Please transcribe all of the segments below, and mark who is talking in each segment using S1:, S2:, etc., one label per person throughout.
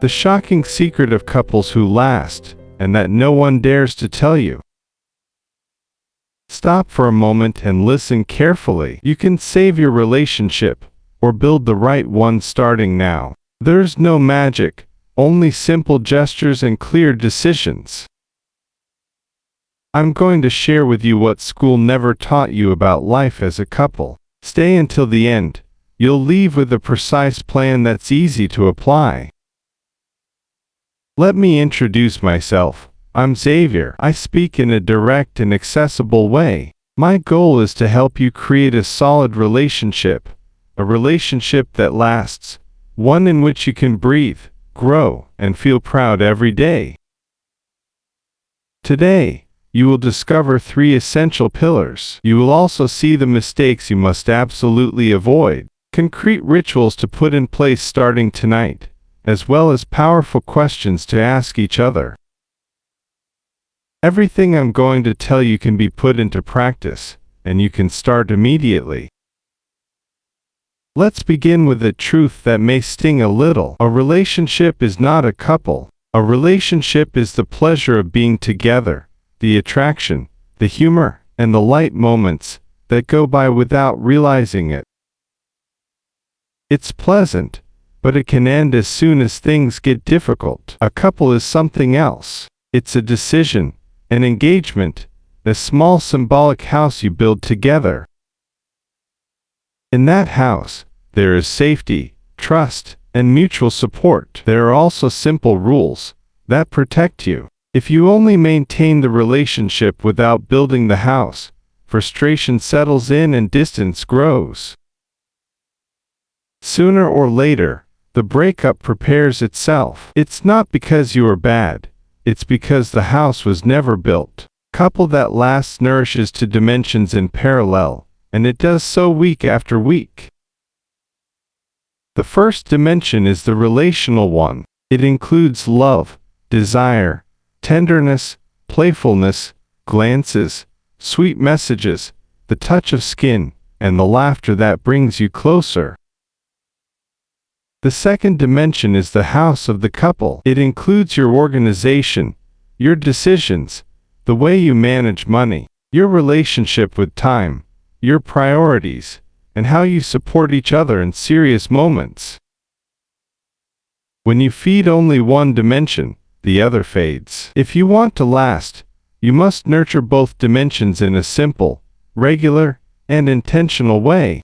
S1: The shocking secret of couples who last, and that no one dares to tell you. Stop for a moment and listen carefully. You can save your relationship, or build the right one starting now. There's no magic, only simple gestures and clear decisions. I'm going to share with you what school never taught you about life as a couple. Stay until the end. You'll leave with a precise plan that's easy to apply. Let me introduce myself. I'm Xavier. I speak in a direct and accessible way. My goal is to help you create a solid relationship, a relationship that lasts, one in which you can breathe, grow, and feel proud every day. Today, you will discover 3 essential pillars. You will also see the mistakes you must absolutely avoid, concrete rituals to put in place starting tonight, as well as powerful questions to ask each other. Everything I'm going to tell you can be put into practice, and you can start immediately. Let's begin with a truth that may sting a little. A relationship is not a couple. A relationship is the pleasure of being together, the attraction, the humor, and the light moments that go by without realizing it. It's pleasant, but it can end as soon as things get difficult. A couple is something else. It's a decision, an engagement, a small symbolic house you build together. In that house, there is safety, trust, and mutual support. There are also simple rules that protect you. If you only maintain the relationship without building the house, frustration settles in and distance grows. Sooner or later, the breakup prepares itself. It's not because you are bad, it's because the house was never built. Couple that lasts nourishes 2 dimensions in parallel, and it does so week after week. The first dimension is the relational one. It includes love, desire, tenderness, playfulness, glances, sweet messages, the touch of skin, and the laughter that brings you closer. The second dimension is the house of the couple. It includes your organization, your decisions, the way you manage money, your relationship with time, your priorities, and how you support each other in serious moments. When you feed only one dimension, the other fades. If you want to last, you must nurture both dimensions in a simple, regular, and intentional way.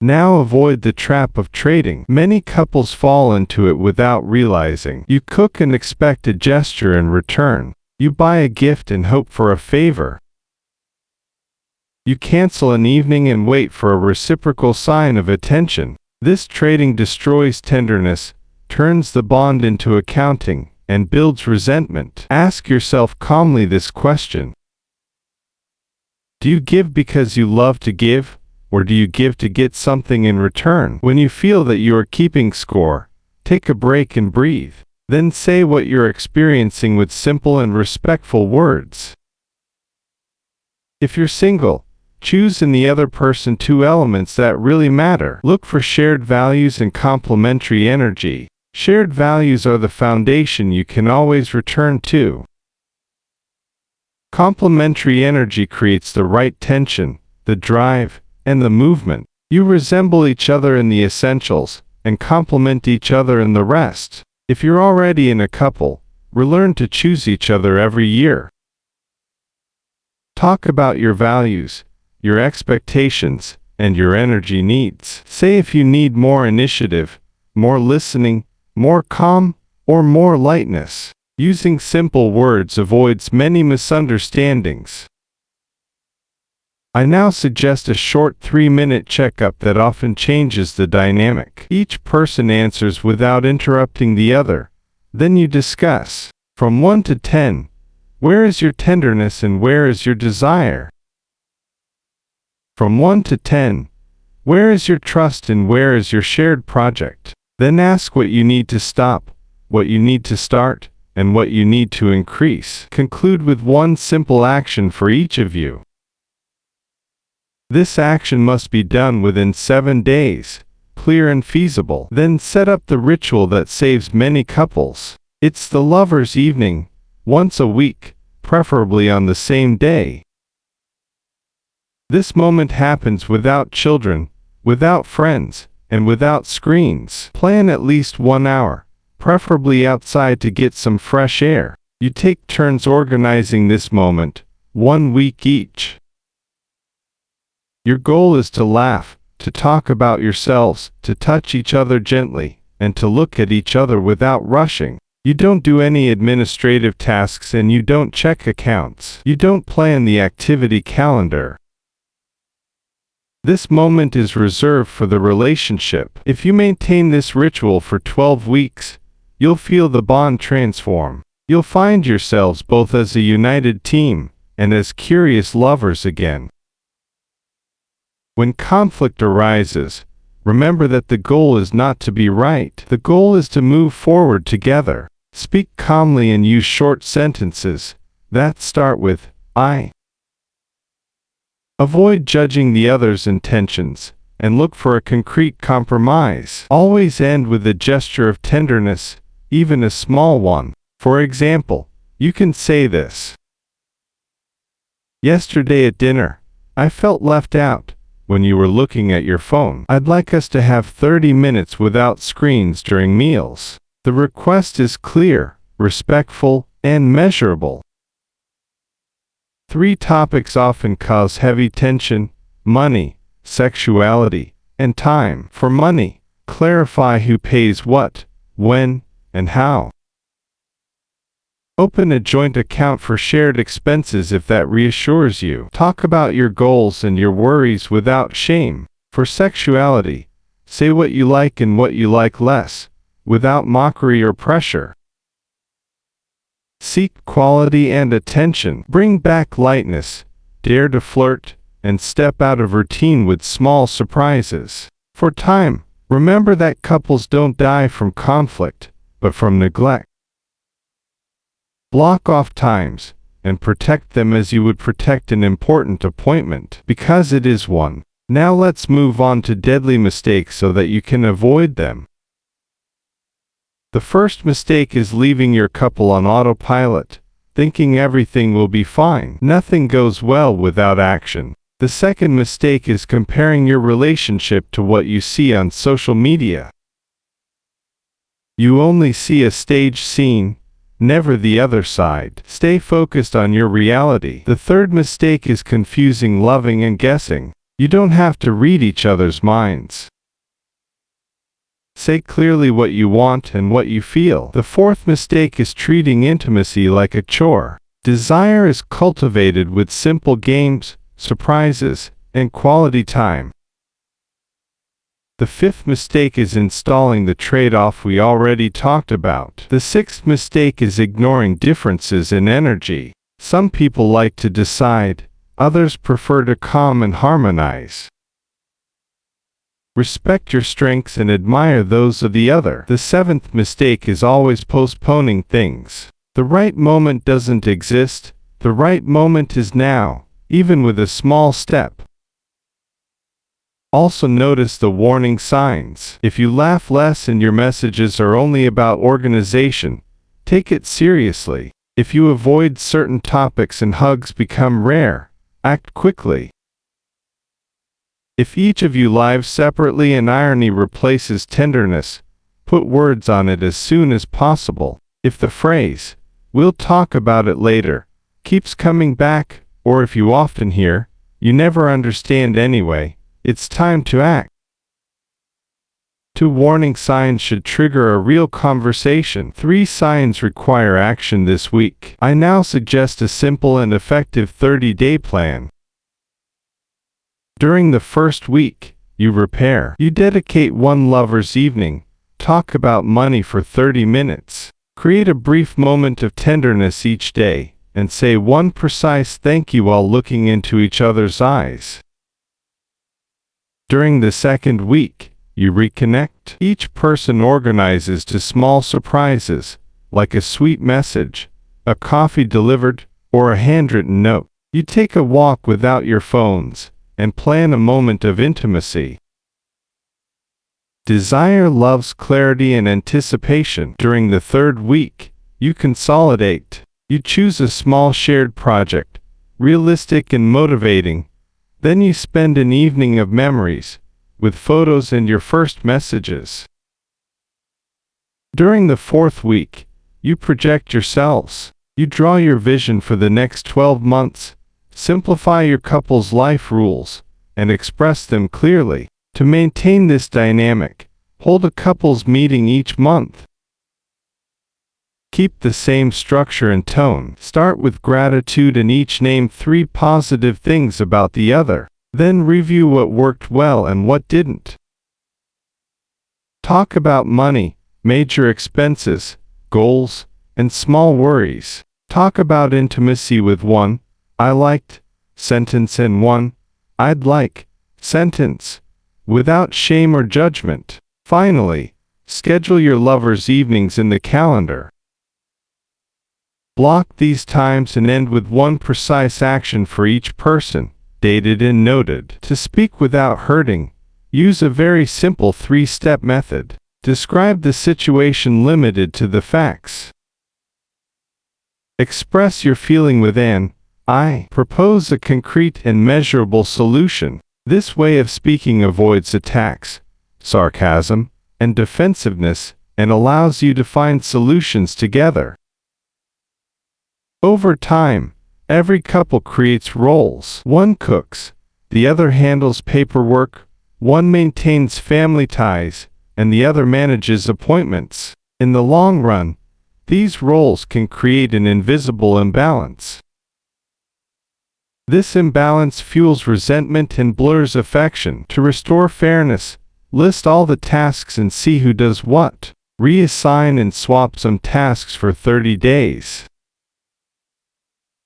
S1: Now avoid the trap of trading. Many couples fall into it without realizing. You cook and expect a gesture in return. You buy a gift and hope for a favor. You cancel an evening and wait for a reciprocal sign of attention. This trading destroys tenderness, turns the bond into accounting, and builds resentment. Ask yourself calmly this question. Do you give because you love to give? Or do you give to get something in return? When you feel that you are keeping score, take a break and breathe. Then say what you're experiencing with simple and respectful words. If you're single, choose in the other person 2 elements that really matter. Look for shared values and complementary energy. Shared values are the foundation you can always return to. Complementary energy creates the right tension, the drive, and the movement. You resemble each other in the essentials, and complement each other in the rest. If you're already in a couple, relearn to choose each other every year. Talk about your values, your expectations, and your energy needs. Say if you need more initiative, more listening, more calm, or more lightness. Using simple words avoids many misunderstandings. I now suggest a short 3-minute checkup that often changes the dynamic. Each person answers without interrupting the other. Then you discuss. From 1 to 10, where is your tenderness and where is your desire? From 1 to 10, where is your trust and where is your shared project? Then ask what you need to stop, what you need to start, and what you need to increase. Conclude with 1 simple action for each of you. This action must be done within 7 days. clear and feasible. Then set up the ritual that saves many couples. It's the lovers' evening, once a week, preferably on the same day. This moment happens without children, without friends, and without screens. Plan at least 1 hour, preferably outside, to get some fresh air. You take turns organizing this moment, 1 week each. Your goal is to laugh, to talk about yourselves, to touch each other gently, and to look at each other without rushing. You don't do any administrative tasks and you don't check accounts. You don't plan the activity calendar. This moment is reserved for the relationship. If you maintain this ritual for 12 weeks, you'll feel the bond transform. You'll find yourselves both as a united team and as curious lovers again. When conflict arises, remember that the goal is not to be right. The goal is to move forward together. Speak calmly and use short sentences that start with "I." Avoid judging the other's intentions, and look for a concrete compromise. Always end with a gesture of tenderness, even a small one. For example, you can say this: "Yesterday at dinner, I felt left out when you were looking at your phone. I'd like us to have 30 minutes without screens during meals." The request is clear, respectful, and measurable. 3 topics often cause heavy tension: money, sexuality, and time. For money, clarify who pays what, when, and how. Open a joint account for shared expenses if that reassures you. Talk about your goals and your worries without shame. For sexuality, say what you like and what you like less, without mockery or pressure. Seek quality and attention. Bring back lightness, dare to flirt, and step out of routine with small surprises. For time, remember that couples don't die from conflict, but from neglect. Block off times, and protect them as you would protect an important appointment, because it is one. Now let's move on to deadly mistakes so that you can avoid them. The first mistake is leaving your couple on autopilot, thinking everything will be fine. Nothing goes well without action. The second mistake is comparing your relationship to what you see on social media. You only see a staged scene, never the other side. Stay focused on your reality. The third mistake is confusing loving and guessing. You don't have to read each other's minds. Say clearly what you want and what you feel. The fourth mistake is treating intimacy like a chore. Desire is cultivated with simple games, surprises, and quality time. The fifth mistake is installing the trade-off we already talked about. The sixth mistake is ignoring differences in energy. Some people like to decide, others prefer to calm and harmonize. Respect your strengths and admire those of the other. The seventh mistake is always postponing things. The right moment doesn't exist. The right moment is now, even with a small step. Also notice the warning signs. If you laugh less and your messages are only about organization, take it seriously. If you avoid certain topics and hugs become rare, act quickly. If each of you lives separately and irony replaces tenderness, put words on it as soon as possible. If the phrase, "we'll talk about it later," keeps coming back, or if you often hear, "you never understand anyway," it's time to act. 2 warning signs should trigger a real conversation. 3 signs require action this week. I now suggest a simple and effective 30-day plan. During the first week, you repair. You dedicate one lover's evening. Talk about money for 30 minutes. Create a brief moment of tenderness each day, and say one precise thank you while looking into each other's eyes. During the second week, you reconnect. Each person organizes to small surprises, like a sweet message, a coffee delivered, or a handwritten note. You take a walk without your phones, and plan a moment of intimacy. Desire loves clarity and anticipation. During the third week, you consolidate. You choose a small shared project, realistic and motivating. Then you spend an evening of memories, with photos and your first messages. During the fourth week, you project yourselves. You draw your vision for the next 12 months, simplify your couple's life rules, and express them clearly. To maintain this dynamic, hold a couples meeting each month. Keep the same structure and tone. Start with gratitude and each name 3 positive things about the other. Then review what worked well and what didn't. Talk about money, major expenses, goals, and small worries. Talk about intimacy with one "I liked" sentence and one "I'd like" sentence, without shame or judgment. Finally, schedule your lovers' evenings in the calendar. Block these times and end with one precise action for each person, dated and noted. To speak without hurting, use a very simple 3-step method. Describe the situation limited to the facts. Express your feeling with an "I." Propose a concrete and measurable solution. This way of speaking avoids attacks, sarcasm, and defensiveness, and allows you to find solutions together. Over time, every couple creates roles. One cooks, the other handles paperwork, one maintains family ties, and the other manages appointments. In the long run, these roles can create an invisible imbalance. This imbalance fuels resentment and blurs affection. To restore fairness, list all the tasks and see who does what. Reassign and swap some tasks for 30 days.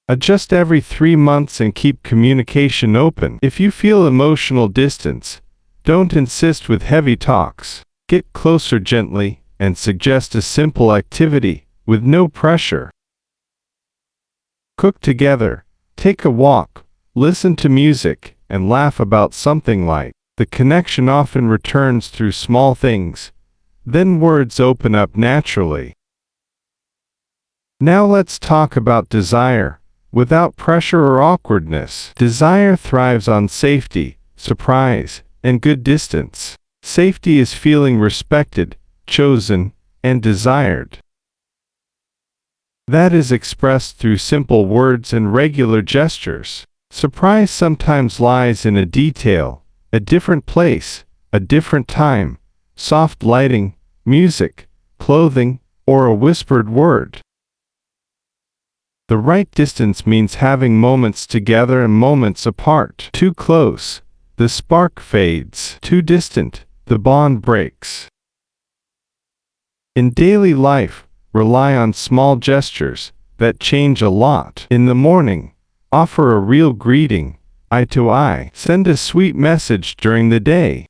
S1: Adjust every 3 months and keep communication open. If you feel emotional distance, don't insist with heavy talks. Get closer gently and suggest a simple activity with no pressure. Cook together, take a walk, listen to music, and laugh about something light. The connection often returns through small things, then words open up naturally. Now let's talk about desire, without pressure or awkwardness. Desire thrives on safety, surprise, and good distance. Safety is feeling respected, chosen, and desired. That is expressed through simple words and regular gestures. Surprise sometimes lies in a detail, a different place, a different time, soft lighting, music, clothing, or a whispered word. The right distance means having moments together and moments apart. Too close, the spark fades. Too distant, the bond breaks. In daily life, rely on small gestures that change a lot. In the morning, offer a real greeting, eye to eye. Send a sweet message during the day.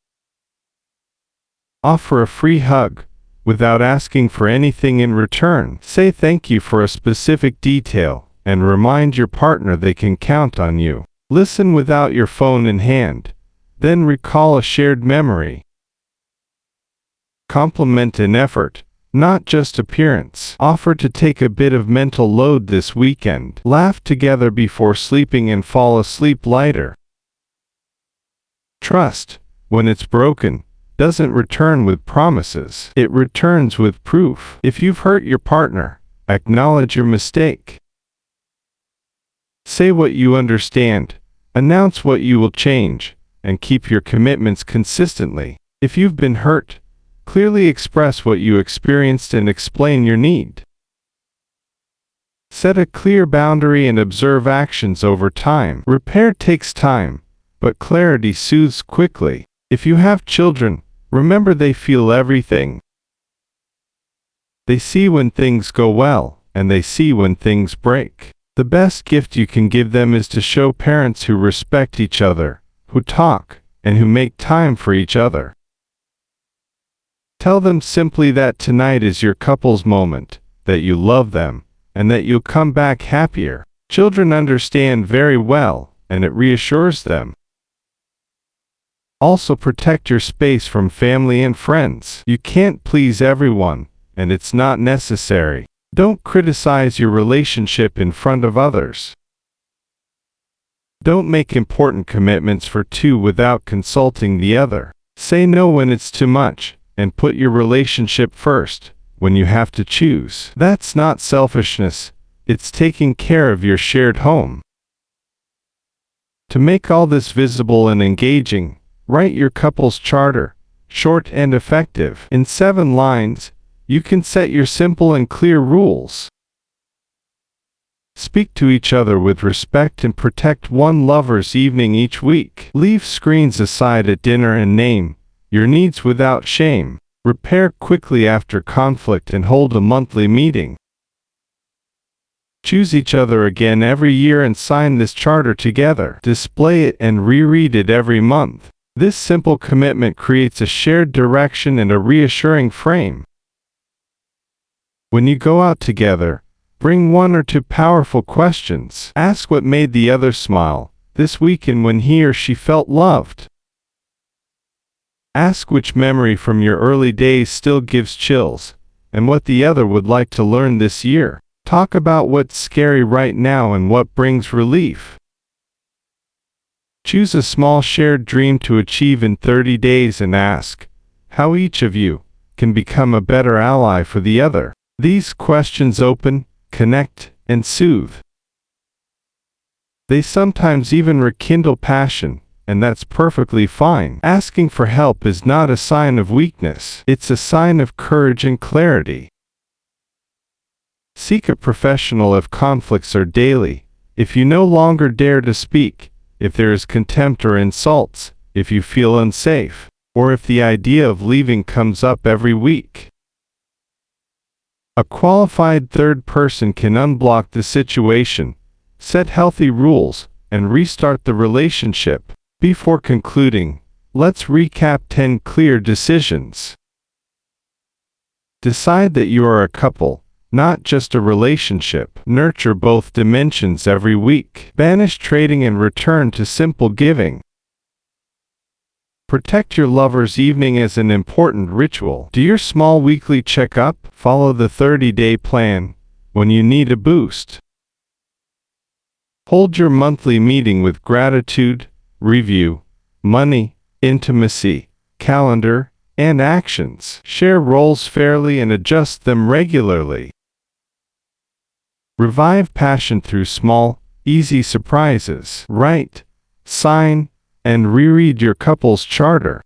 S1: Offer a free hug, without asking for anything in return. Say thank you for a specific detail, and remind your partner they can count on you. Listen without your phone in hand, then recall a shared memory. Compliment an effort, not just appearance. Offer to take a bit of mental load this weekend. Laugh together before sleeping and fall asleep lighter. Trust, when it's broken, doesn't return with promises. It returns with proof. If you've hurt your partner, acknowledge your mistake. Say what you understand, announce what you will change, and keep your commitments consistently. If you've been hurt, clearly express what you experienced and explain your need. Set a clear boundary and observe actions over time. Repair takes time, but clarity soothes quickly. If you have children, remember they feel everything. They see when things go well, and they see when things break. The best gift you can give them is to show parents who respect each other, who talk, and who make time for each other. Tell them simply that tonight is your couple's moment, that you love them, and that you'll come back happier. Children understand very well, and it reassures them. Also protect your space from family and friends. You can't please everyone, and it's not necessary. Don't criticize your relationship in front of others. Don't make important commitments for two without consulting the other. Say no when it's too much, and put your relationship first when you have to choose. That's not selfishness, it's taking care of your shared home. To make all this visible and engaging, write your couple's charter, short and effective. In 7 lines, you can set your simple and clear rules. Speak to each other with respect and protect one lover's evening each week. Leave screens aside at dinner and name your needs without shame. Repair quickly after conflict and hold a monthly meeting. Choose each other again every year and sign this charter together. Display it and reread it every month. This simple commitment creates a shared direction and a reassuring frame. When you go out together, bring 1 or 2 powerful questions. Ask what made the other smile this weekend when he or she felt loved. Ask which memory from your early days still gives chills, and what the other would like to learn this year. Talk about what's scary right now and what brings relief. Choose a small shared dream to achieve in 30 days and ask how each of you can become a better ally for the other. These questions open, connect, and soothe. They sometimes even rekindle passion, and that's perfectly fine. Asking for help is not a sign of weakness. It's a sign of courage and clarity. Seek a professional if conflicts are daily, if you no longer dare to speak, if there is contempt or insults, if you feel unsafe, or if the idea of leaving comes up every week. A qualified third person can unblock the situation, set healthy rules, and restart the relationship. Before concluding, let's recap 10 clear decisions. Decide that you are a couple, not just a relationship. Nurture both dimensions every week. Banish trading and return to simple giving. Protect your lover's evening as an important ritual. Do your small weekly checkup. Follow the 30-day plan when you need a boost. Hold your monthly meeting with gratitude, review money, intimacy, calendar, and actions. Share roles fairly and adjust them regularly. Revive passion through small, easy surprises. Write, sign, and reread your couple's charter.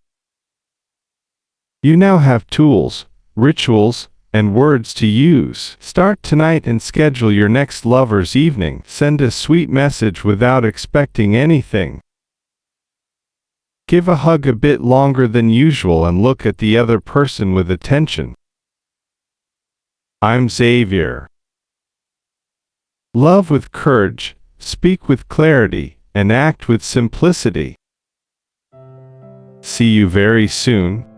S1: You now have tools, rituals, and words to use. Start tonight and schedule your next lover's evening. Send a sweet message without expecting anything. Give a hug a bit longer than usual and look at the other person with attention. I'm Xavier. Love with courage, speak with clarity, and act with simplicity. See you very soon.